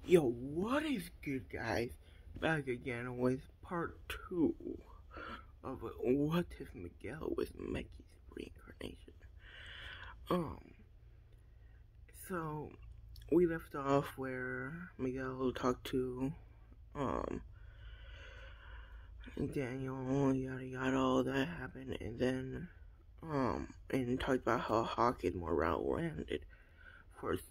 Yo, what is good, guys? Back again with part 2 of What If Miguel with Mikey's reincarnation. So we left off where Miguel talked to Daniel, yada yada, all that happened, and then and talked about how Hawk is more well-rounded. Of course,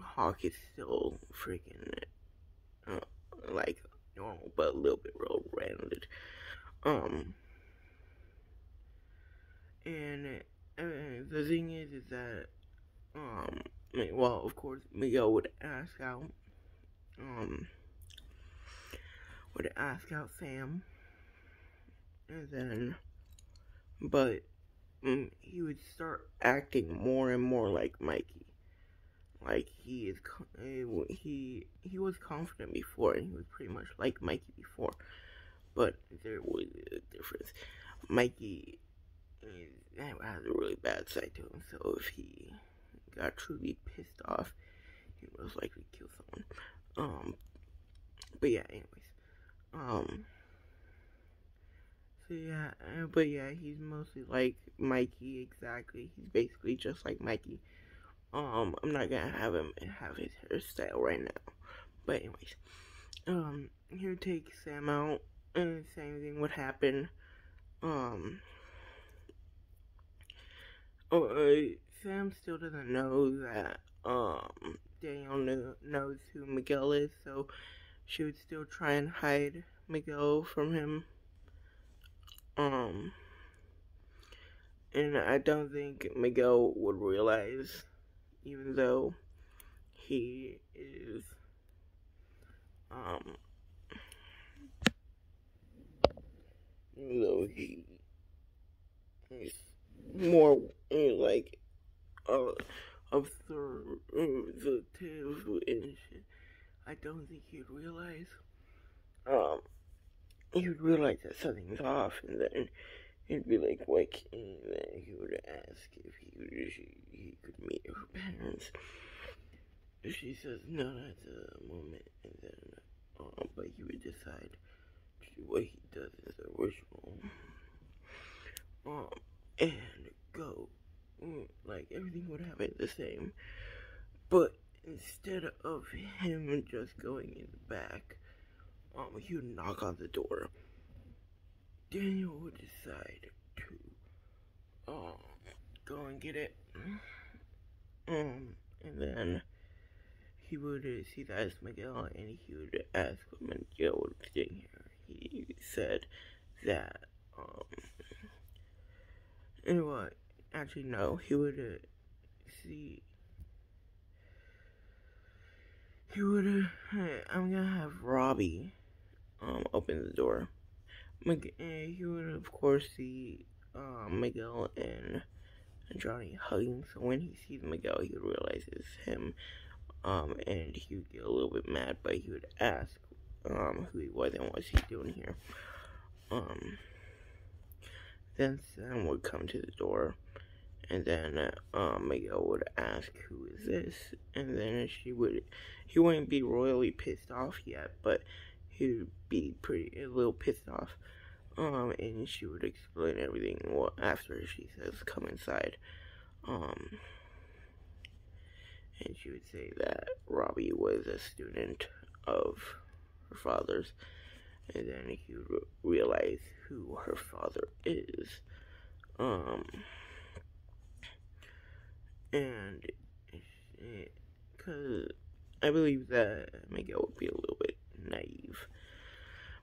Hawk is still freaking like normal, but a little bit well-rounded. And the thing is that well, of course, Miguel would ask out Sam, and then, but he would start acting more and more like Mikey. Like he was confident before, and he was pretty much like Mikey before, but there was a difference. Mikey has a really bad side to him, so if he got truly pissed off, he would most likely kill someone. But yeah, anyways, so yeah, but yeah, he's mostly like Mikey, exactly. He's basically just like Mikey. I'm not gonna have him have his hairstyle right now, but anyways, he would take Sam out, and the same thing would happen. Sam still doesn't know that, Daniel knows who Miguel is, so she would still try and hide Miguel from him. And I don't think Miguel would realize, even though he is, even though he is more, like, observative and shit, I don't think he'd realize, that something's off, and then he'd be like, what? And then he would ask if he could meet her parents. She says no at the moment, and then, but he would decide to do what he does as the original, and go, like, everything would happen the same, but instead of him just going in the back, he would knock on the door. Daniel would decide to, go and get it, and then he would see that as Miguel, and he would ask what Miguel was doing here. He said that, and what? Actually, no. He would see. He would. I'm gonna have Robbie open the door. He would, of course, see Miguel and Johnny hugging. So when he sees Miguel, he would realize it's him. And he would get a little bit mad, but he would ask who he was and what's he doing here. Then Sam would come to the door, and then Miguel would ask, who is this? And then he wouldn't be royally pissed off yet, but he would be a little pissed off. And she would explain everything after she says, come inside. And she would say that Robbie was a student of her father's, and then he would realize who her father is. And because I believe that Miguel would be a little bit naive.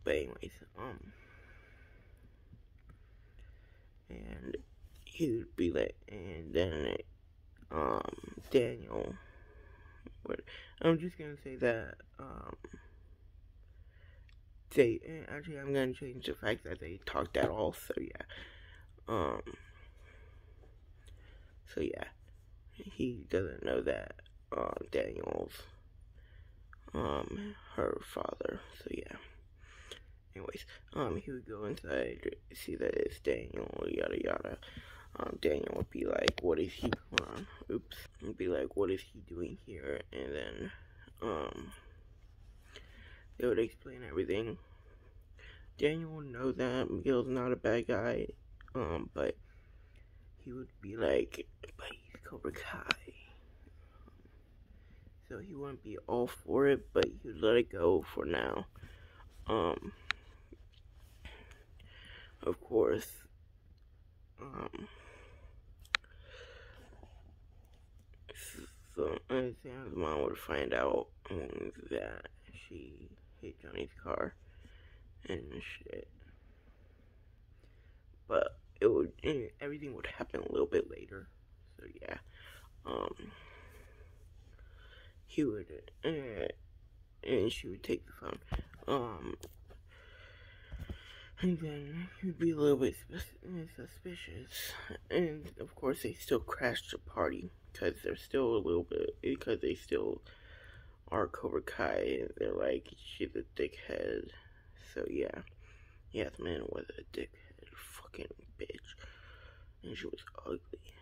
But anyways, and he would be like, and then, Daniel would, I'm just gonna say that, actually, I'm gonna change the fact that they talked at all, so yeah, he doesn't know that, Daniel's, her father, so yeah. Anyways, he would go inside, see that it's Daniel, yada yada. Daniel would be like, what is he, he'd be like, what is he doing here? And then, they would explain everything. Daniel would know that Miguel's not a bad guy, but he would be like, but he's Cobra Kai. So he wouldn't be all for it, but he would let it go for now. Of course, so Sam's mom would find out that she hit Johnny's car and shit. But everything would happen a little bit later. So yeah, he would, and she would take the phone. And then he'd be a little bit suspicious. And of course, they still crashed the party because they're still a little bit, because they still are Cobra Kai. And they're like, she's a dickhead. So yeah, Yasmin was a dickhead, fucking bitch, and she was ugly.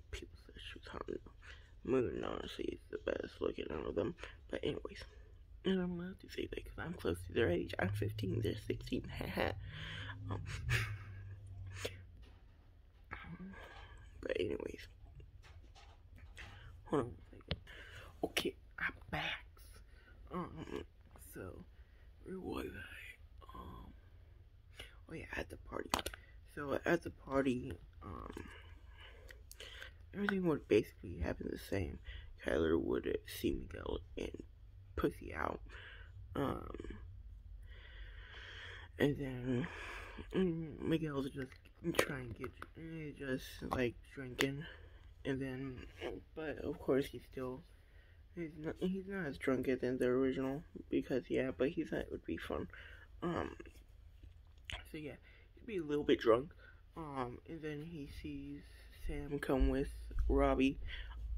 People said she was hot. Moon, honestly, is the best looking out of them. But anyways. And I'm allowed to say that because I'm close to their age. I'm 15, they're 16. Haha. But anyways. Hold on a second. Okay, I'm back. So, where was I? Oh yeah, at the party. So, at the party, everything would basically happen the same. Kyler would see Miguel and pussy out, and then Miguel's just trying to get, just like drinking, and then, but of course he's not as drunk as in the original, because yeah, but he thought it would be fun, so yeah, he'd be a little bit drunk, and then he sees Sam come with Robbie.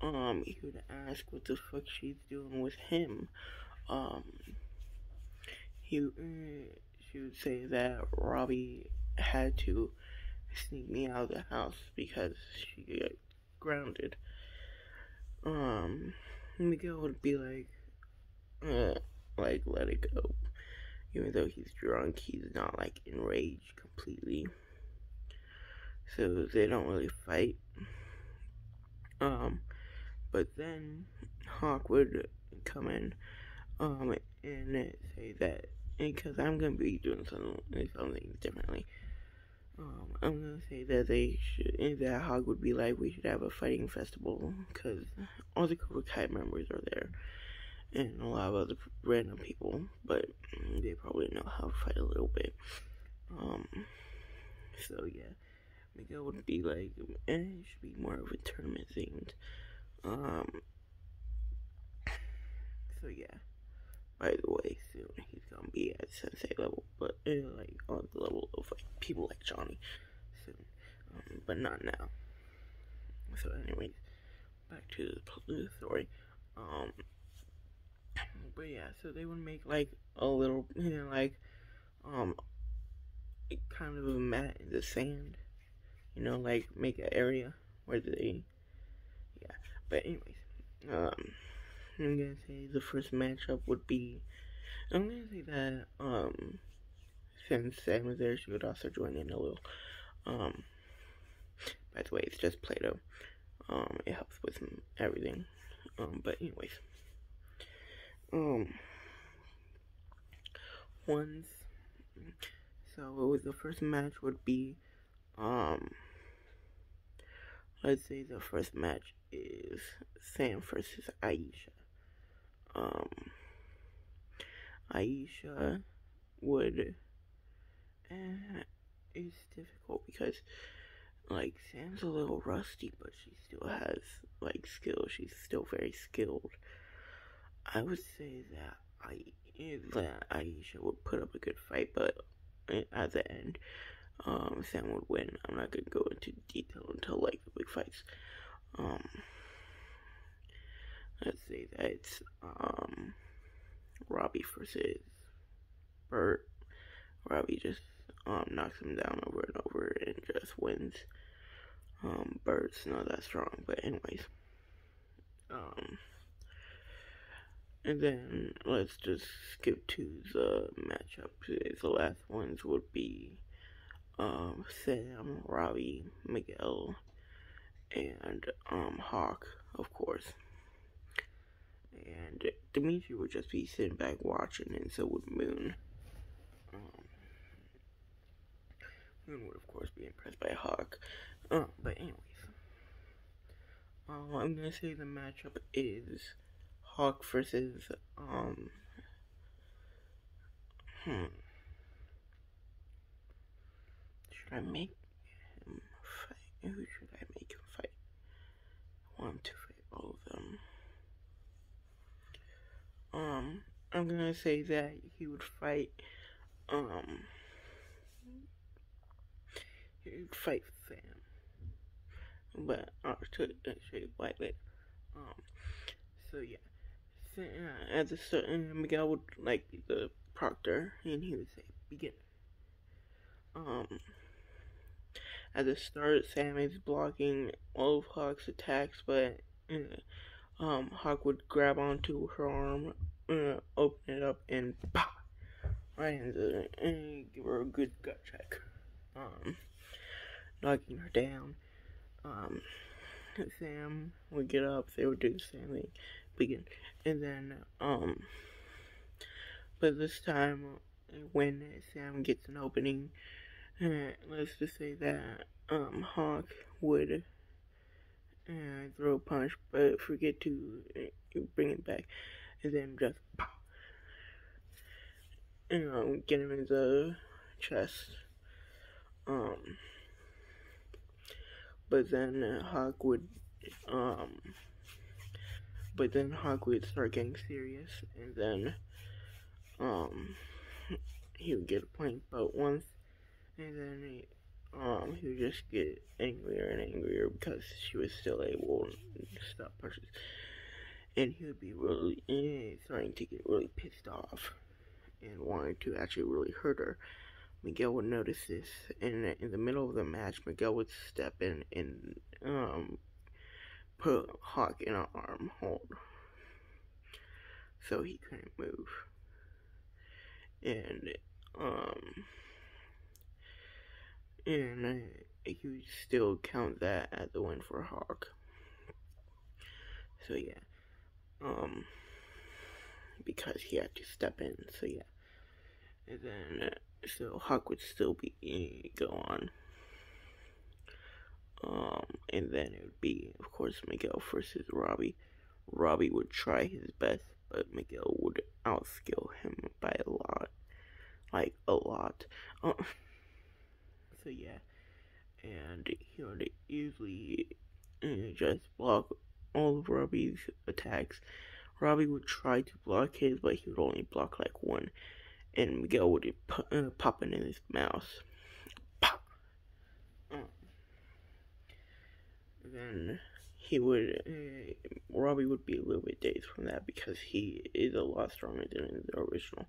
He would ask what the fuck she's doing with him. She would say that Robbie had to sneak me out of the house because she got grounded. Miguel would be like, let it go. Even though he's drunk, he's not, like, enraged completely. So they don't really fight. But then Hawk would come in, and say that, because I'm gonna be doing something differently. I'm gonna say that that Hawk would be like, we should have a fighting festival, because all the Cobra Kai members are there, and a lot of other random people, but they probably know how to fight a little bit. So yeah, Miguel would be like, it should be more of a tournament themed. So yeah, by the way, soon he's gonna be at sensei level, but like on the level of like people like Johnny soon, but not now. So anyways, back to the story. But yeah, so they would make like a little, kind of a mat in the sand, like make an area where they, yeah. But anyways, I'm gonna say the first matchup would be, I'm gonna say that, since Sam was there, she would also join in a little. By the way, it's just Play-Doh. It helps with everything. But anyways, ones. So the first match would be, let's say the first match is Sam versus Aisha. Aisha would, it's difficult because, like, Sam's a little rusty, but she still has, like, skill. She's still very skilled. I would say that Aisha would put up a good fight, but at the end, Sam would win. I'm not gonna go into detail until, like, the big fights. Let's say that it's, Robbie versus Bert. Robbie just, knocks him down over and over and just wins. Bert's not that strong, but anyways. And then let's just skip to the matchup. The last ones would be Sam, Robbie, Miguel, and Hawk, of course. And Dimitri would just be sitting back watching, and so would Moon. Moon would, of course, be impressed by Hawk. But anyways, I'm gonna say the matchup is Hawk versus should I make him fight? Who should I make him fight? I want him to fight all of them. I'm gonna say that he would fight Sam. But I'll show you why later. So yeah. At the start, Miguel would like be the proctor, and he would say, "Begin." At the start, Sam is blocking all of Hawk's attacks, but Hawk would grab onto her arm, open it up, and pop right into it, and give her a good gut check, knocking her down. Sam would get up, they would do the same thing, begin, and then, but this time, when Sam gets an opening, let's just say that, Hawk would, throw a punch, but forget to bring it back, and then just, pop, get him in the chest, but then Hawk would start getting serious, and then he would get a plank belt once, and then he would just get angrier and angrier because she was still able to stop punches, and he would be really starting to get really pissed off and wanted to actually really hurt her. Miguel would notice this, and in the middle of the match, Miguel would step in and put Hawk in an arm hold, so he couldn't move, and he would still count that as the win for Hawk. So yeah, because he had to step in. So yeah, and then so Hawk would still be go on. And then it would be, of course, Miguel versus Robbie. Robbie would try his best, but Miguel would outskill him by a lot. Like, a lot. So yeah, and he would usually just block all of Robbie's attacks. Robbie would try to block his, but he would only block like one, and Miguel would pop it in his mouth. Pop! Then he would, Robbie would be a little bit dazed from that because he is a lot stronger than in the original.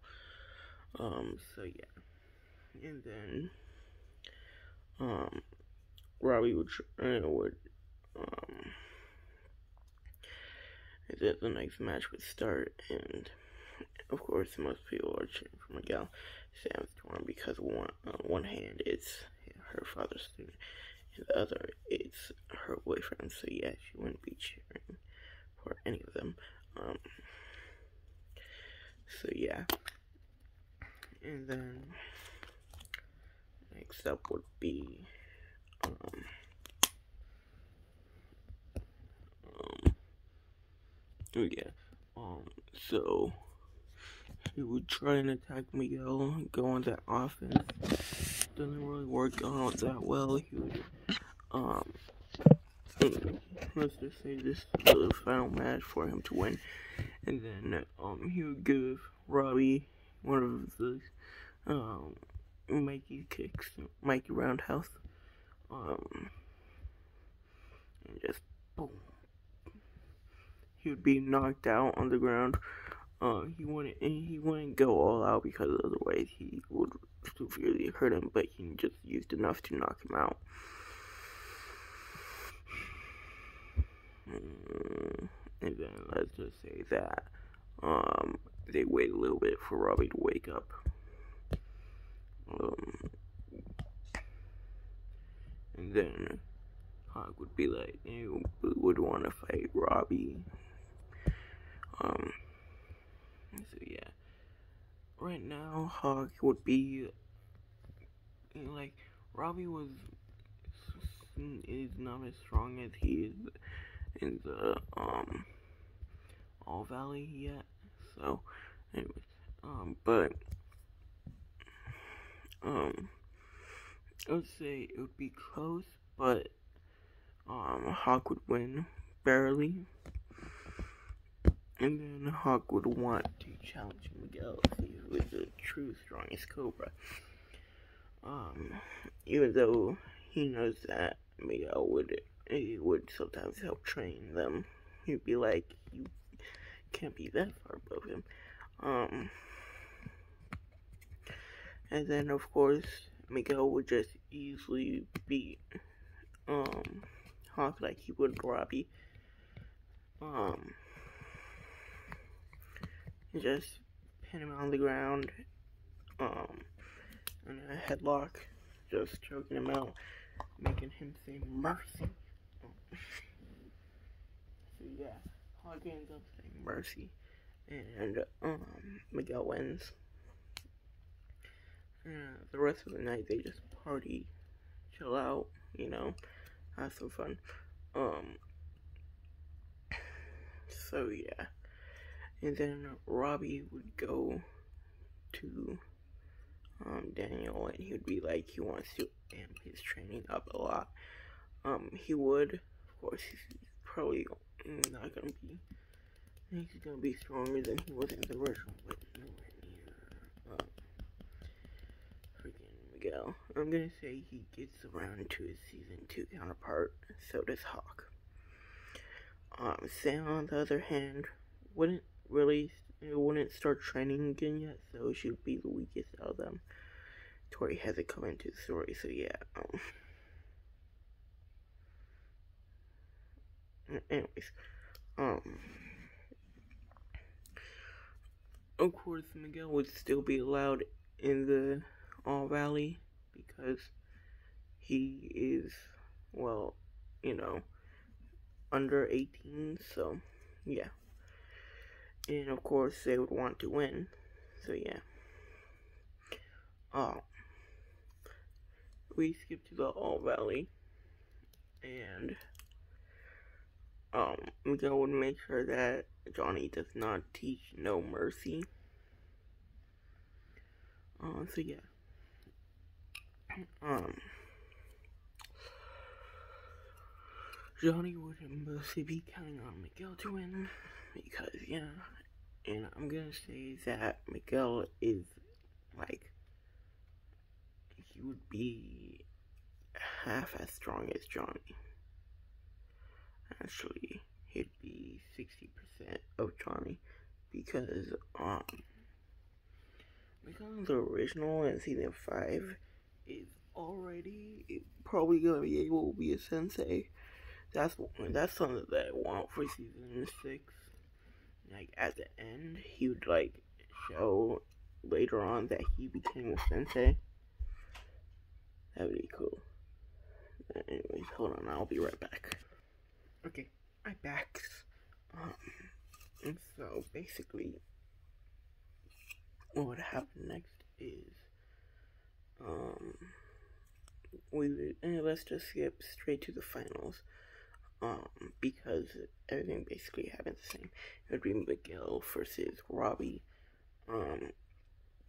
So yeah, and then Robbie would the next match would start, and of course most people are cheering for Miguel. Sam's torn because one hand it's her father's student, and the other it's her boyfriend. So yeah, she wouldn't be cheering for any of them. So yeah, and then next up would be so he would try and attack Miguel, go on that offense. Doesn't really work out that well. He would, let's just say this is the final match for him to win. And then, he would give Robbie one of the, Mikey kicks, Mikey roundhouse, and just boom. He would be knocked out on the ground. He wouldn't go all out because otherwise he would severely hurt him, but he just used enough to knock him out. And then let's just say that they wait a little bit for Robbie to wake up. And then Hawk would be like, you would want to fight Robbie. So yeah. Right now, Hawk would be like, Robbie is not as strong as he is in the All Valley yet. So, anyways, but I would say it would be close, but Hawk would win barely, and then Hawk would want to challenge Miguel to see who is the true strongest Cobra. Even though he knows that Miguel would sometimes help train them, he'd be like, you can't be that far above him. And then of course Miguel would just easily beat Hawk like he would Robbie. Just pin him on the ground, in a headlock, just choking him out, making him say mercy. So yeah, Hawk ends up saying mercy, and Miguel wins. The rest of the night they just party, chill out, you know, have some fun. So yeah, and then Robbie would go to Daniel, and he would be like, he wants to amp his training up a lot. He would, of course, he's probably not gonna be. He's gonna be stronger than he was in the original, but nowhere near freaking Miguel. I'm gonna say he gets around to his season 2 counterpart. So does Hawk. Sam, on the other hand, wouldn't start training again yet, so she would be the weakest out of them. Tori hasn't come into the story, so yeah. Anyways, of course, Miguel would still be allowed in the All Valley because he is, well, you know, under 18, so yeah. And of course, they would want to win, so yeah. We skip to the All Valley, and Miguel would make sure that Johnny does not teach no mercy. So yeah. Johnny would mostly be counting on Miguel to win, because, yeah, and I'm gonna say that Miguel is, like, he would be half as strong as Johnny. Actually, he'd be 60% of Johnny, because, Miguel, the original in season 5, is already probably gonna be able to be a sensei. That's something that I want for season 6. Like, at the end, he would, like, show later on that he became a sensei. That would be cool. Anyways, hold on, I'll be right back. Okay, I'm back. And so, basically, what would happen next is, let's just skip straight to the finals. Because everything basically happens the same. It would be Miguel versus Robbie.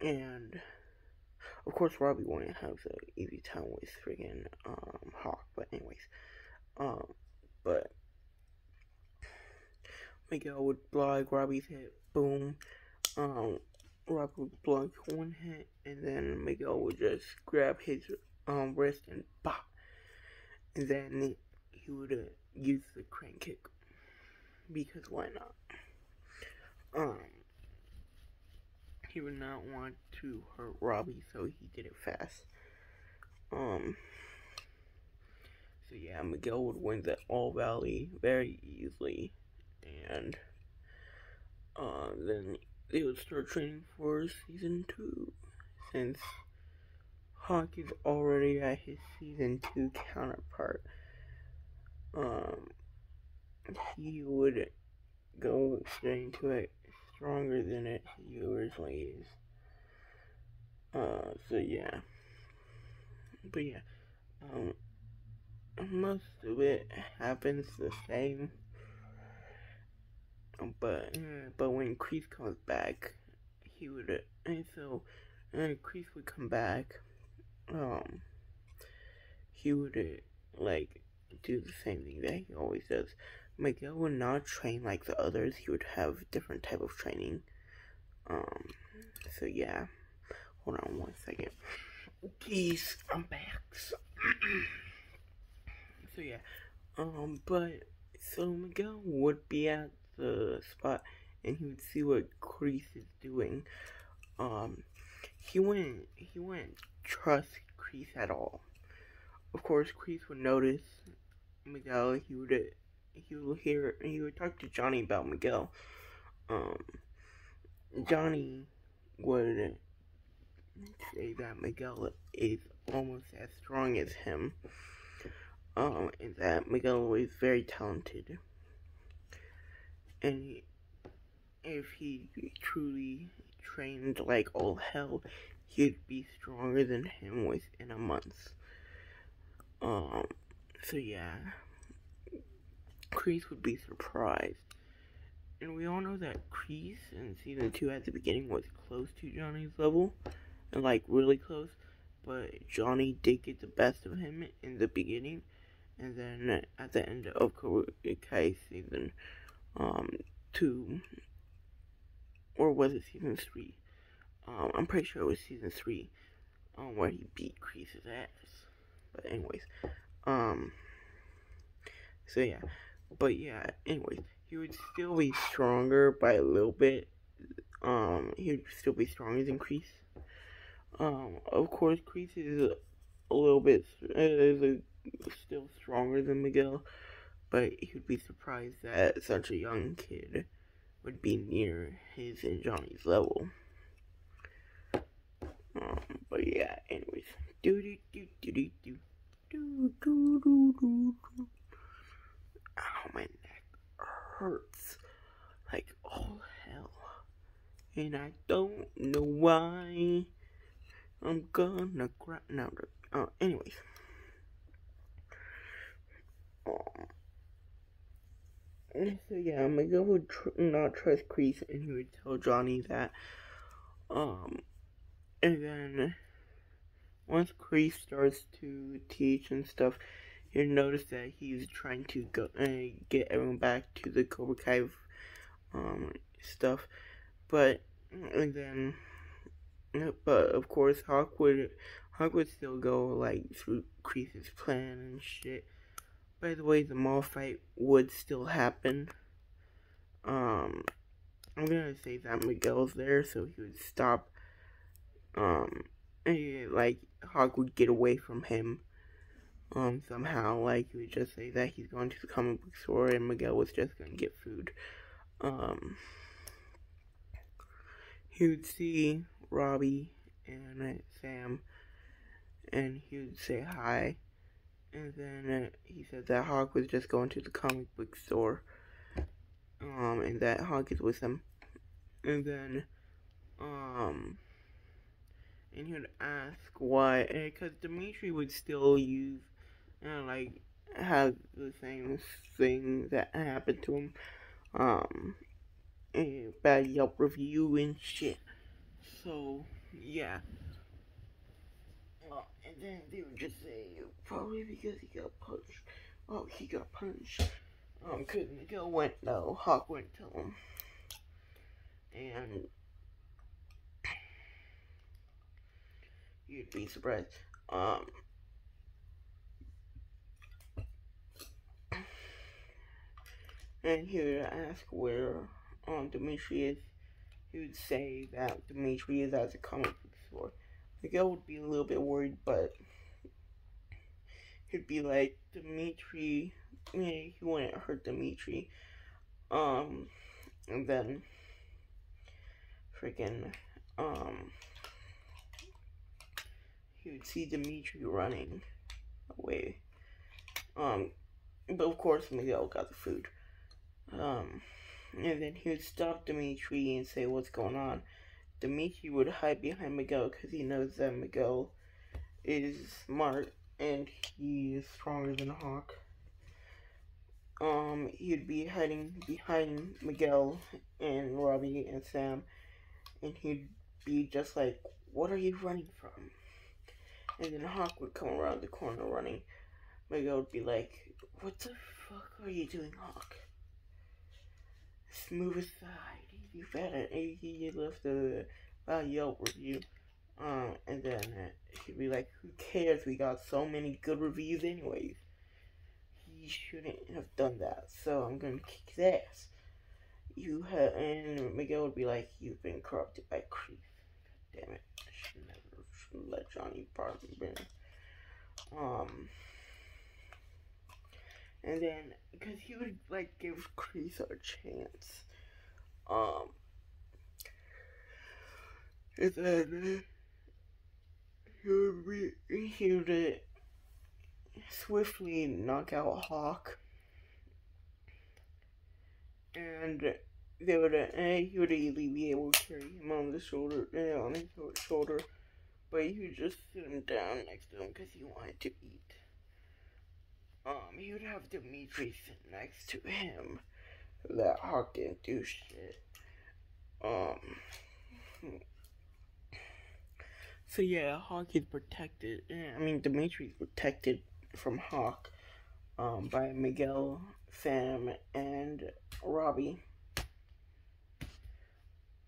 And of course Robbie wouldn't have the easy time with friggin' Hawk, but anyways. But Miguel would block Robbie's hit, boom. Robbie would block one hit, and then Miguel would just grab his wrist and pop. And then he would use the crane kick, because why not? He would not want to hurt Robbie, so he did it fast. So yeah, Miguel would win the All Valley very easily, and then they would start training for season 2, since Hawk is already at his season 2 counterpart. He would go straight into it stronger than it he originally is. So yeah. But yeah, most of it happens the same. But when Kreese comes back, he would, and so, Kreese would come back, he would, like, do the same thing that he always does. Miguel would not train like the others, he would have different type of training. So yeah, hold on 1 second. Peace, I'm back. So yeah, so Miguel would be at the spot and he would see what Kreese is doing. He wouldn't trust Kreese at all. Of course, Kreese would notice Miguel. He would talk to Johnny about Miguel. Johnny would say that Miguel is almost as strong as him. And that Miguel is very talented. And if he truly trained like all hell, he'd be stronger than him within a month. So yeah, Kreese would be surprised. And we all know that Kreese in season 2 at the beginning was close to Johnny's level, and like really close, but Johnny did get the best of him in the beginning, and then at the end of Cobra Kai season 2, or was it season 3? I'm pretty sure it was season 3, where he beat Kreese's ass. But anyways, so yeah, but yeah, anyways, he would still be stronger by a little bit. He would still be stronger than Kreese. Of course, Kreese is a little bit, still stronger than Miguel, but he would be surprised that such a young kid would be near his and Johnny's level. But yeah, anyways. Ow, my neck hurts like all hell. And I don't know why. I'm gonna cry now. Anyways. So yeah, Miguel would not trust Kreese, and he would tell Johnny that. And then once Kreese starts to teach and stuff, you'll notice that he's trying to go get everyone back to the Cobra Kai stuff, but of course Hawk would still go like through Kreese's plan and shit. By the way, the mall fight would still happen. I'm gonna say that Miguel's there, so he would stop. Like Hawk would get away from him. Somehow, like he would just say that he's going to the comic book store, and Miguel was just gonna get food. He would see Robbie and Sam, and he would say hi. And then he said that Hawk was just going to the comic book store, and that Hawk is with him. And then, and he would ask why, because Dimitri would still use, like, have the same thing that happened to him, a bad Yelp review and shit. So, yeah. And then they would just say, probably because he got punched. Oh, he got punched. Cause Miguel went, no, Hawk wouldn't tell him. And you'd be surprised. And he would ask where, Dimitri is. He would say that Dimitri is at the comic book store. Miguel would be a little bit worried, but he'd be like, Dimitri, he wouldn't hurt Dimitri. And then freaking, he would see Dimitri running away. But of course Miguel got the food. And then he would stop Dimitri and say, "What's going on?" Dimitri would hide behind Miguel because he knows that Miguel is smart and he is stronger than Hawk. He'd be hiding behind Miguel and Robbie and Sam, and he'd be just like, "What are you running from?" And then Hawk would come around the corner running. Miguel would be like, "What the fuck are you doing, Hawk? Move aside. You better." He left a Yelp review. And then he'd be like, "Who cares? We got so many good reviews anyways. He shouldn't have done that, so I'm gonna kick his ass." And Miguel would be like, "You've been corrupted by Creep. Damn it. I should never let Johnny Barton in." And then, because he would, like, give Chris a chance. And then he would swiftly knock out Hawk. And he would easily be able to carry him on his shoulder, but he would just sit him down next to him because he wanted to eat. He would have Dimitri sit next to him so that Hawk didn't do shit. So yeah, Hawk is protected. Dimitri's protected from Hawk, by Miguel, Sam, and Robbie.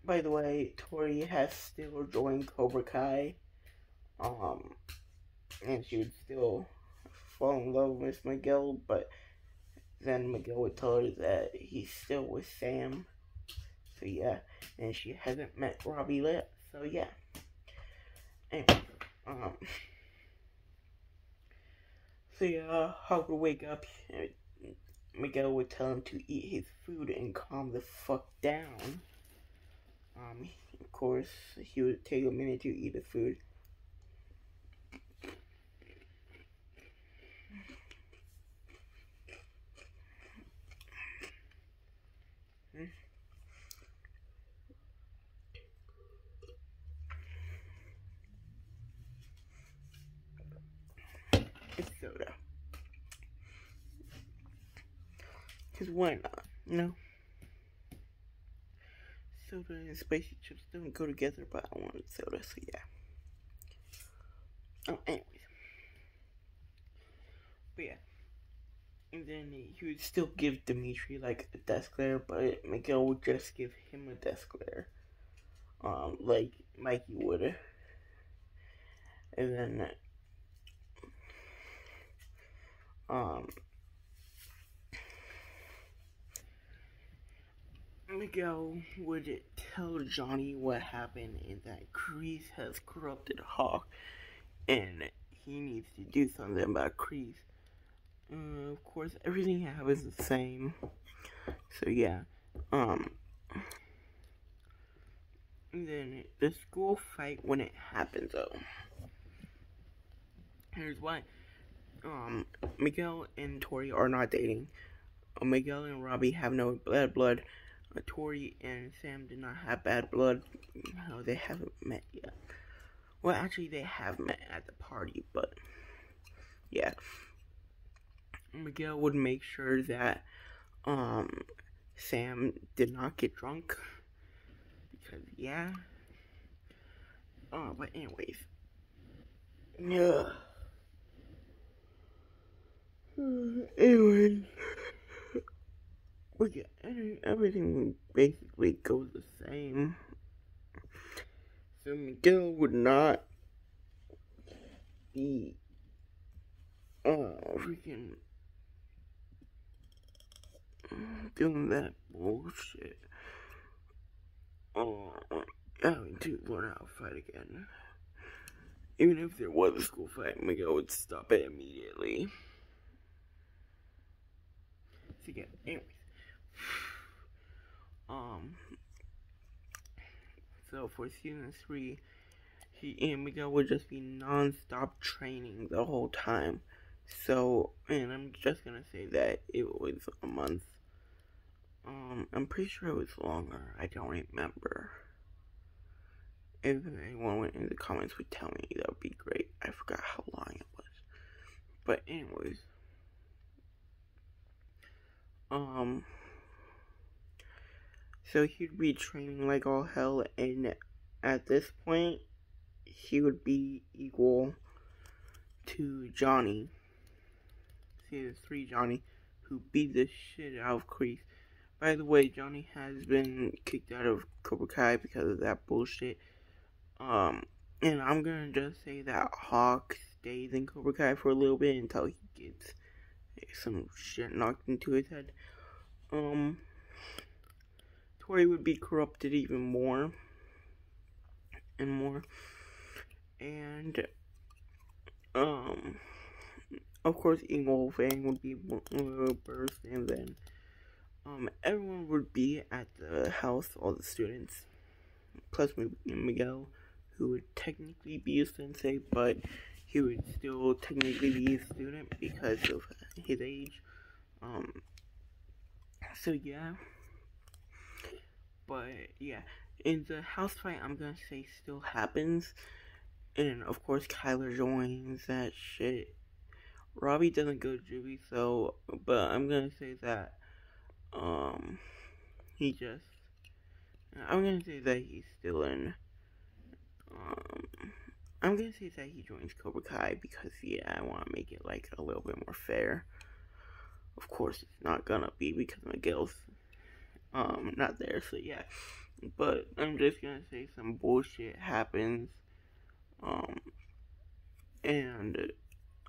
By the way, Tori has still joined Cobra Kai, and she would still fall in love with Miguel, but then Miguel would tell her that he's still with Sam. So yeah, and she hasn't met Robbie yet. So yeah. Anyway, so yeah, Hawk would wake up. Miguel would tell him to eat his food and calm the fuck down. Of course, he would take a minute to eat the food. It's soda. Because why not? You know? Soda and spicy chips don't go together, but I wanted soda, so yeah. Anyways. But yeah. And then he would still give Dimitri, like, a desk glare, but Miguel would just give him a desk glare. Like Mikey would. And then, Miguel would tell Johnny what happened and that Kreese has corrupted Hawk and he needs to do something about Kreese. Of course, everything happens the same. So yeah. And then the school fight when it happens though. Here's why. Miguel and Tori are not dating. Miguel and Robbie have no bad blood. Tori and Sam did not have bad blood. No, they haven't met yet. Well, actually, they have met at the party, but yeah. Miguel would make sure that Sam did not get drunk because yeah. But anyways, yeah. Anyways. But yeah, everything basically goes the same. So Miguel would not be freaking doing that bullshit. Having to learn how to fight again. Even if there was a school fight, Miguel would stop it immediately. So yeah, anyways. So for season 3, he and Miguel would just be non-stop training the whole time. So, and I'm just gonna say that it was a month. I'm pretty sure it was longer. I don't remember. If anyone in the comments would tell me, that would be great. I forgot how long it was. But anyways, so he'd be training like all hell, and at this point, he would be equal to Johnny, season 3 Johnny, who beat the shit out of Kreese. By the way, Johnny has been kicked out of Cobra Kai because of that bullshit. And I'm gonna just say that Hawk stays in Cobra Kai for a little bit until he gets some shit knocked into his head. Tori would be corrupted even more and more. And, of course, Eagle Fang would be burst, and then, everyone would be at the house, all the students, plus Miguel, who would technically be a sensei, but he would still technically be a student because of his age. So yeah. But yeah, in the house fight, I'm gonna say still happens. And of course, Kyler joins that shit. Robbie doesn't go juvie, so, but I'm gonna say that, I'm gonna say that he's still in, I'm gonna say that he joins Cobra Kai because, yeah, I want to make it, like, a little bit more fair. Of course, it's not gonna be because Miguel's, not there, so yeah. But I'm just gonna say some bullshit happens, and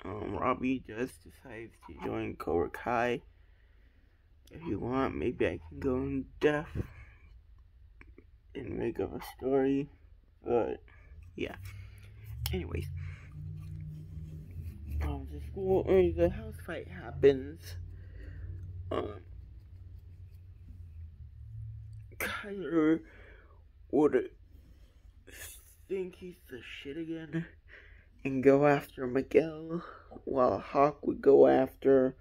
Robbie just decides to join Cobra Kai. If you want, maybe I can go in depth and make up a story, but yeah. Anyways, the house fight happens. Kyler would think he's the shit again and go after Miguel, while Hawk would go after,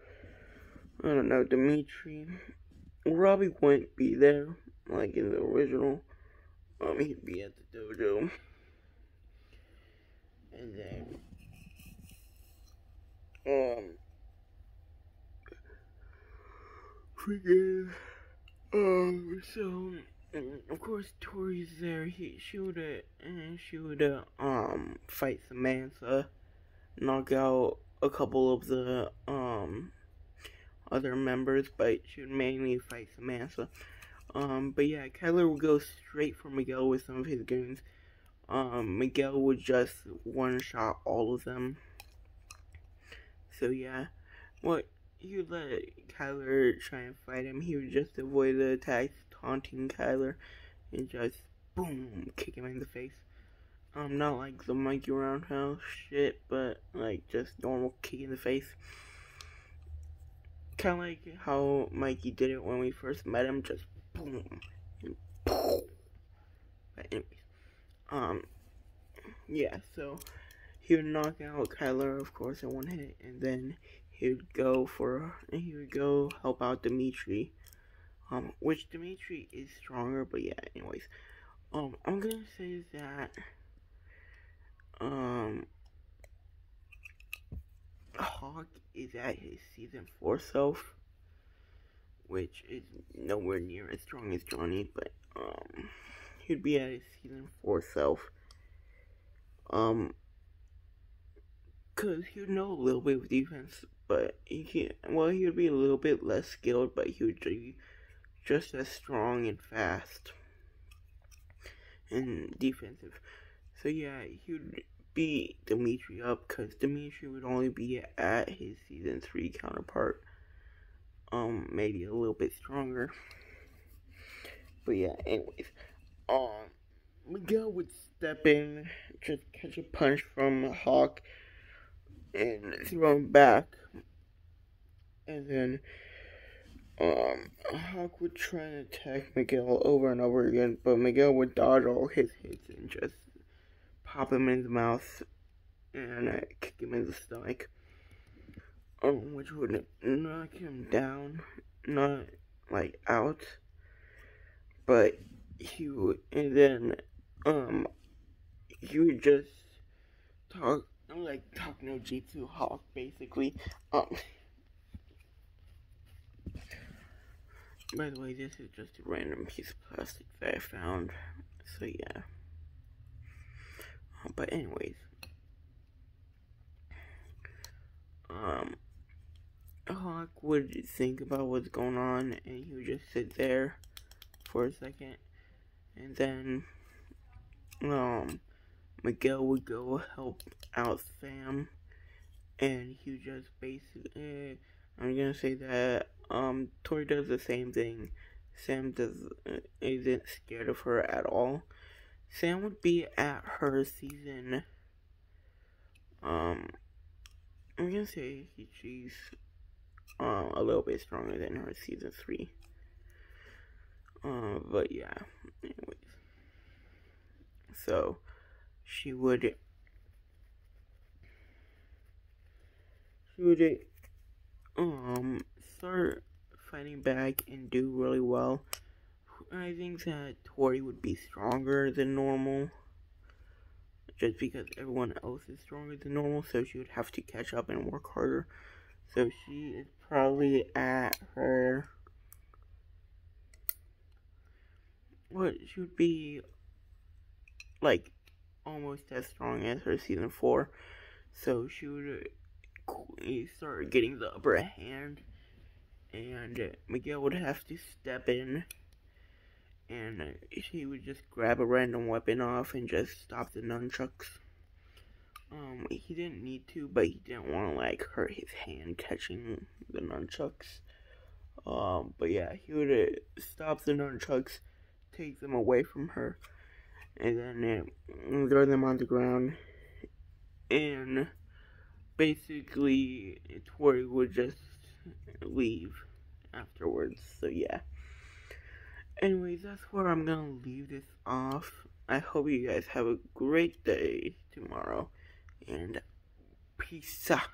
I don't know, Dimitri. Robbie wouldn't be there, like in the original. He'd be at the dojo. And then, so, of course, Tori's there. She would fight Samantha, knock out a couple of the, other members, but she would mainly fight Samantha. But yeah, Kyler would go straight for Miguel with some of his goons. Miguel would just one-shot all of them. So yeah, he would let Kyler try and fight him. He would just avoid the attacks, taunting Kyler, and just, boom, kick him in the face. Not like the Mikey Roundhouse shit, but like just normal kick in the face. Kind of like how Mikey did it when we first met him, just boom, and boom. But anyways, yeah, so he would knock out Kyler, of course, in one hit, and then he would go help out Dimitri, which Dimitri is stronger, but yeah, anyways, I'm gonna say that, Hawk is at his season 4 self, which is nowhere near as strong as Johnny, but, he'd be at his season 4 self, cause he would know a little bit of defense, but he would be a little bit less skilled, but he would be just as strong and fast and defensive. So yeah, he would beat Dimitri up, cause Dimitri would only be at his season 3 counterpart, maybe a little bit stronger. But yeah, anyways, Miguel would step in, just catch a punch from Hawk, and throw him back, and then Hawk would try to attack Miguel over and over again, but Miguel would dodge all his hits and just pop him in the mouth and kick him in the stomach, which would knock him down, not like out, but he would, and then he would just talk no Jitsu Hawk basically. By the way, this is just a random piece of plastic that I found, so yeah. But anyways, Hawk would think about what's going on, and he would just sit there for a second, and then, Miguel would go help out Sam, and he would just basically, I'm gonna say that, Tori does the same thing. Sam isn't scared of her at all. Sam would be at her season, I'm gonna say she's, a little bit stronger than her season 3. But yeah, anyways. So, she would start fighting back and do really well. I think that Tori would be stronger than normal, just because everyone else is stronger than normal, so she would have to catch up and work harder. So she is probably at her, she would be like almost as strong as her season 4, so she would start getting the upper hand, and Miguel would have to step in, and he would just grab a random weapon off and just stop the nunchucks. He didn't need to, but he didn't want to like hurt his hand catching the nunchucks. But yeah, he would stop the nunchucks, take them away from her, and then throw them on the ground, and basically Tori would just leave afterwards. So yeah. Anyways, that's where I'm gonna leave this off. I hope you guys have a great day tomorrow, and peace out.